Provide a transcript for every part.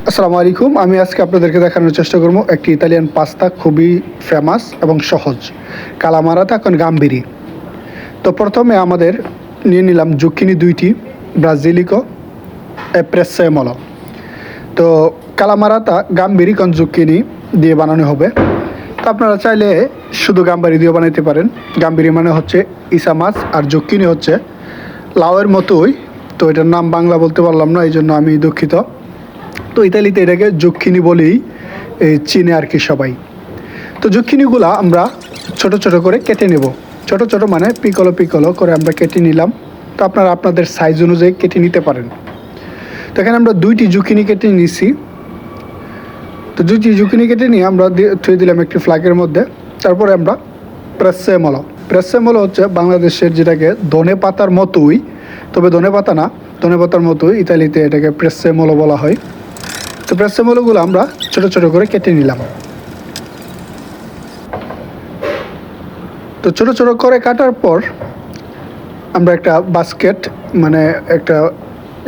আসসালামু আলাইকুম। আমি আজকে আপনাদেরকে দেখানোর চেষ্টা করব একটি ইতালিয়ান পাস্তা, খুবই ফেমাস এবং সহজ, কালামারাতা কন গাম্বিরি। তো প্রথমে আমাদের নিয়ে নিলাম জুকিনি 2টি, ব্রাজিলিকো এ প্রেসেমলো। তো কালামারাতা গাম্বিরি কন জুকিনি দিয়ে বানানো হবে। তো আপনারা চাইলে শুধু গাম্বারি দিয়েও বানাইতে পারেন। গাম্বিরি মানে হচ্ছে ইসা মাছ, আর জুকিনি হচ্ছে লাউয়ের মতোই। তো এটার নাম বাংলা বলতে পারলাম না, এই জন্য আমি দুঃখিত। তো ইতালিতে এটাকে জুক্কিনি বলেই চিনে আর কি সবাই। তো জুক্কিনিগুলো আমরা ছোট ছোট করে কেটে নেব। ছোট ছোট মানে পিকলো পিকলো করে আমরা কেটে নিলাম। তো আপনারা আপনাদের সাইজ অনুযায়ী কেটে নিতে পারেন। তো এখানে আমরা 2টি জুকিনি কেটে নিয়েছি। তো 2টি জুকিনি কেটে নিয়ে আমরা থুয়ে দিলাম একটি ফ্লাগের মধ্যে। তারপরে আমরা প্রেসেমলো। প্রেসেমলো হচ্ছে বাংলাদেশের যেটাকে ধনে পাতার মতোই, তবে ধনে পাতা না, ধনে পাতার মতোই ইতালিতে এটাকে প্রেসেমলো বলা হয়। তো প্রেসেমলোগুলো আমরা ছোট ছোট করে কেটে নিলাম। তো ছোট ছোট করে কাটার পর আমরা একটা বাস্কেট মানে একটা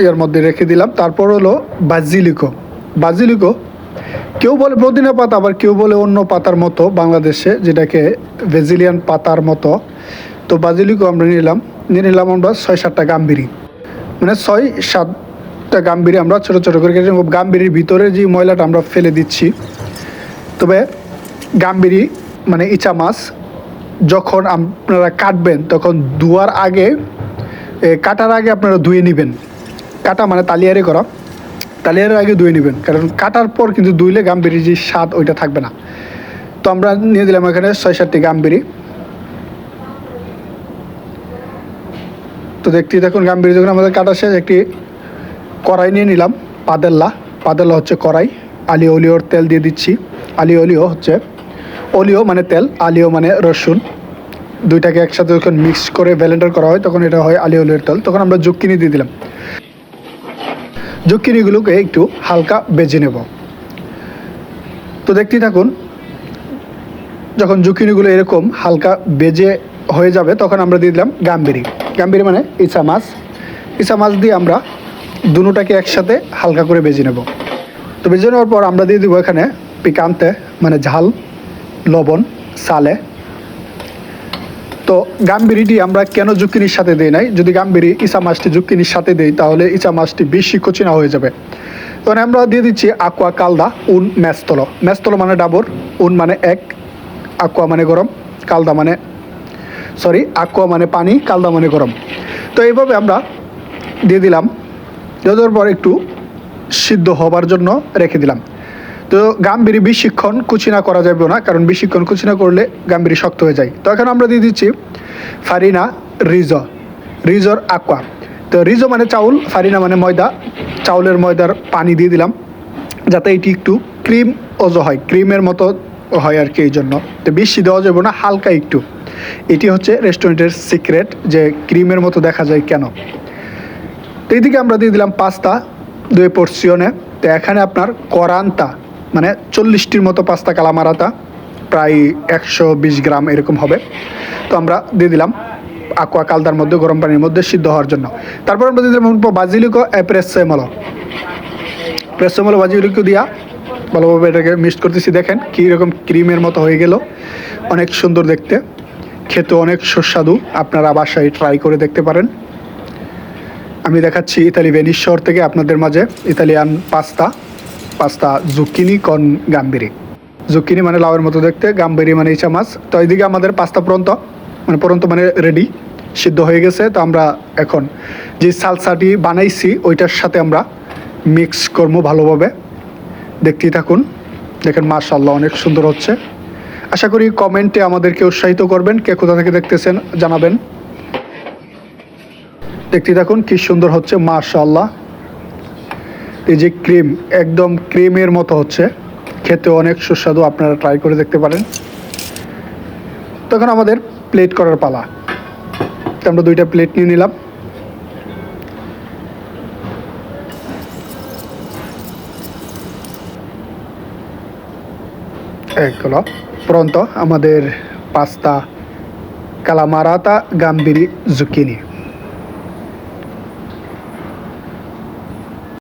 এর মধ্যে রেখে দিলাম। তারপর হলো বাজিলিকো। বাজিলিকো কেউ বলে পুদিনা পাতা, আবার কেউ বলে অন্য পাতার মতো বাংলাদেশে, যেটাকে ভেজিলিয়ান পাতার মতো। তো বাজিলিকো আমরা নিয়ে নিলাম আমরা 6-7টা গাম্বিরি, মানে 6-7টা গাম্বিরি আমরা ছোটো ছোটো করে কেটে নেব। গাম্বিরির ভিতরে যে ময়লাটা আমরা ফেলে দিচ্ছি। তবে গাম্বিরি মানে ইচা মাছ যখন আপনারা কাটবেন তখন ধোয়ার আগে, কাটার আগে আপনারা ধুয়ে নেবেন। কাটা মানে তালিয়ারে করা, তালিয়ারের আগে ধুয়ে নেবেন, কারণ কাটার পর কিন্তু ধুইলে গাম্বিরির যে স্বাদ ওইটা থাকবে না। তো আমরা নিয়ে দিলাম এখানে 6-7টি গাম্বিরি। তো দেখতে দেখুন গাম্বিরি যখন আমাদের কাটা শেষ, একটি কড়াই নিয়ে নিলাম। পাদেল্লা হচ্ছে কড়াই। আলিও ওলিওর তেল দিয়ে দিচ্ছি। আলিও ওলিও হচ্ছে ওলিও মানে তেল, আলিও মানে রসুন। দুইটাকে একসাথে যখন মিক্স করে ব্লেন্ডার করা হয় তখন এটা হয় আলিও ওলিওর তেল। তখন আমরা জুক্কিনি দিয়ে দিলাম। জুক্কিনিগুলোকে একটু হালকা বেজে নেব। তো দেখতেই থাকুন, যখন জুক্কিনিগুলো এরকম হালকা বেজে হয়ে যাবে তখন আমরা দিয়ে দিলাম গাম্বিরি। গাম্বিরি মানে ইচা মাছ। ইচা মাছ দিয়ে আমরা দুটোটাকে একসাথে হালকা করে বেজে নেব। তো বেজে নেওয়ার পর আমরা দিয়ে দেবো এখানে পিকান্তে মানে ঝাল, লবণ, সালে। তো গাম্বিরিটি আমরা কেন জুক্কিনির সাথে দিই নাই, যদি গাম্বিরি ইচা মাছটি জুক্কিনির সাথে দিই তাহলে ইচা মাছটি বেশি কচিনা হয়ে যাবে। তখন আমরা দিয়ে দিচ্ছি আকুয়া কালদা উন মেস্তলো। মেস্তলো মানে ডাবর, উন মানে এক, আকুয়া মানে গরম, কালদা মানে আকুয়া মানে পানি, কালদা মানে গরম। তো এইভাবে আমরা দিয়ে দিলাম। দেওয়ার পর একটু সিদ্ধ হবার জন্য রেখে দিলাম। তো গাম্বিরি বেশিক্ষণ কুচিনা করা যাবে না, কারণ বেশিক্ষণ কুচিনা করলে গাম্বিরি শক্ত হয়ে যায়। তো এখন আমরা দিয়ে দিচ্ছি ফারিনা রিজোর আকুয়া। তো রিজো মানে চাউল, ফারিনা মানে ময়দা, চাউলের ময়দার পানি দিয়ে দিলাম যাতে এটি একটু ক্রিম ওজো হয়, ক্রিমের মতো হয় আর কি। এই জন্য তো বেশি দেওয়া যাবে না, হালকা একটু। এটি হচ্ছে রেস্টুরেন্টের সিক্রেট যে ক্রিমের মতো দেখা যায় কেন। তো এইদিকে আমরা দিয়ে দিলাম পাস্তা 2 পোর্শনে। তো এখানে আপনার করান্তা মানে 40টির মতো পাস্তা কালামারাতা, প্রায় 120 গ্রাম এরকম হবে। তো আমরা দিয়ে দিলাম আকুয়া কালদার মধ্যে গরম পানির মধ্যে সিদ্ধ হওয়ার জন্য। তারপর আমরা দিয়ে দিলাম বাজিলিকো প্রেসেমলো বাজিলিকো দিয়া ভালোভাবে এটাকে মিক্স করতেছি। দেখেন কীরকম ক্রিমের মতো হয়ে গেল, অনেক সুন্দর দেখতে, খেতে অনেক সুস্বাদু। আপনারা বাসায় ট্রাই করে দেখতে পারেন। আমি দেখাচ্ছি ইতালি ভেনিস শহর থেকে আপনাদের মাঝে ইতালিয়ান পাস্তা জুকিনি কন গাম্বিরি। জুকিনি মানে লাউয়ের মতো দেখতে, গাম্বিরি মানে ইচা মাছ। তো এইদিকে আমাদের পাস্তা পরন্ত মানে রেডি, সিদ্ধ হয়ে গেছে। তো আমরা এখন যে সালসাটি বানাইছি ওইটার সাথে আমরা মিক্স করবো ভালোভাবে। দেখতেই থাকুন, দেখেন মাশাআল্লাহ অনেক সুন্দর হচ্ছে। আশা করি কমেন্টে আমাদেরকে উৎসাহিত করবেন, কে কোথা থেকে দেখতেছেন জানাবেন। দেখতে থাকুন কি সুন্দর হচ্ছে মাশাআল্লাহ। এই যে ক্রিম, একদম ক্রিমের মতো হচ্ছে, খেতে অনেক সুস্বাদু। আপনারা ট্রাই করে দেখতে পারেন। তখন আমাদের প্লেট করার পালা। তো আমরা 2টা প্লেট নিয়ে নিলাম। এগুলো পরন্ত আমাদের পাস্তা কালামারাতা গাম্বিরি জুকিনি।